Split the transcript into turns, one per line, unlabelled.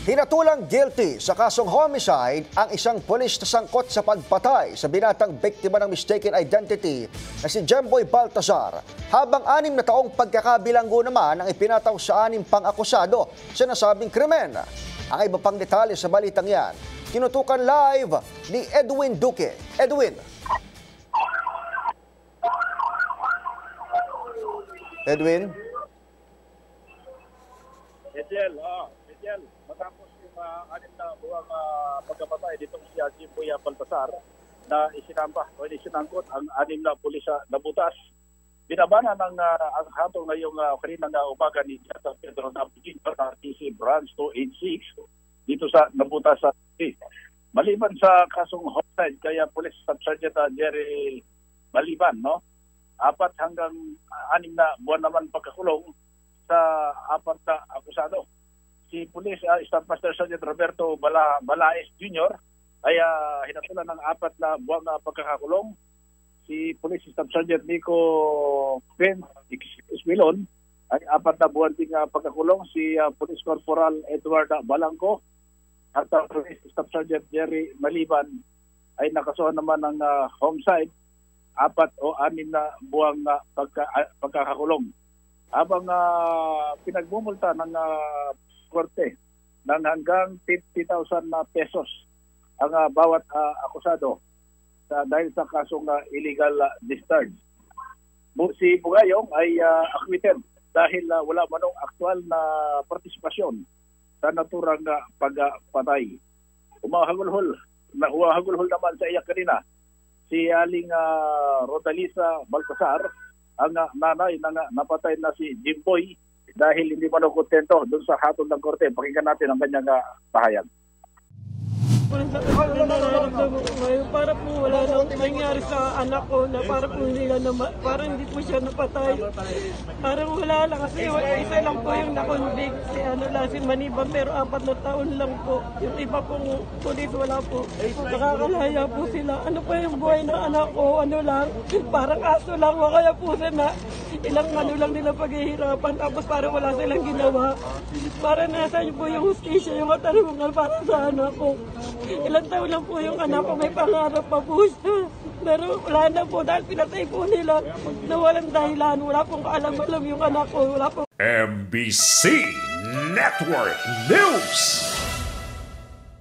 Hinatulang guilty sa kasong homicide ang isang pulis na sangkot sa pagpatay sa binatang biktima ng mistaken identity na si Jemboy Baltazar. Habang 6 na taong pagkakabilanggo naman ang ipinataw sa 6 pang-akusado sa nasabing krimen. Ang iba pang detalye sa balitang yan, tinutukan live ni Edwin Duque. Edwin. Edwin?
Etiel, matapos yung 6 na buwang pagkapatay ditong si Jemboy Baltazar na isinangkot ang 6 na pulis na butas. Binabana ng ang hatong ngayong kaninang umaga ni Pedro Napigin ng TC Branch 286 dito sa nabutas sa maliban sa kasong homicide kaya Police Staff Sergeant Jerry Maliban, no? 4 hanggang 6 na buwan naman pagkakulong sa 4 na akusado. Si Police Staff Master Sergeant Roberto Balaes Jr. ay hinatulan ng 4 na buwang pagkakakulong. Si Police Staff Sergeant Nico Pence Ismilon ay 4 na buwan ding pagkakulong. Si Police Corporal Edward Balangco at Police Staff Sergeant Jerry Maliban ay nakasuhan naman ng homicide, 4 o 6 na buwang pagkakakulong. Habang pinagmumulta ng korte ng hanggang 50,000 pesos ang bawat akusado dahil sa kasong illegal discharge. Si Bugayong ay acquitted dahil wala manong aktual na partisipasyon sa naturang pagpatay. Umahagulhol naman sa iya kanina si Aling Rodalisa Baltazar, ang nanay na napatay na si Jemboy dahil hindi man kontento doon sa hatol ng korte. Pakinggan natin ang kanyang pahayag.
Para po wala nang nangyari sa anak ko na para po parang hindi po siya napatay. Parang wala lang kasi isa lang po yung nakonvict si Maniban pero 4 na taon lang po. Yung iba pong pulis wala po. Nakakalaya po sila. Ano pa yung buhay ng anak ko? Ano lang? Parang aso lang. Kaya po na ilang lang nila paghihirapan tapos parang wala silang ginawa. Para nasa po yung hustisya, yung katarungan para sa anak ko. Ilang taon lang po yung anak ko, may pangarap pa po siya. Pero wala na po dahil pinatay po nila na walang dahilan. Wala pong kaalam-alam yung anak ko. Wala pong...
MBC Network News.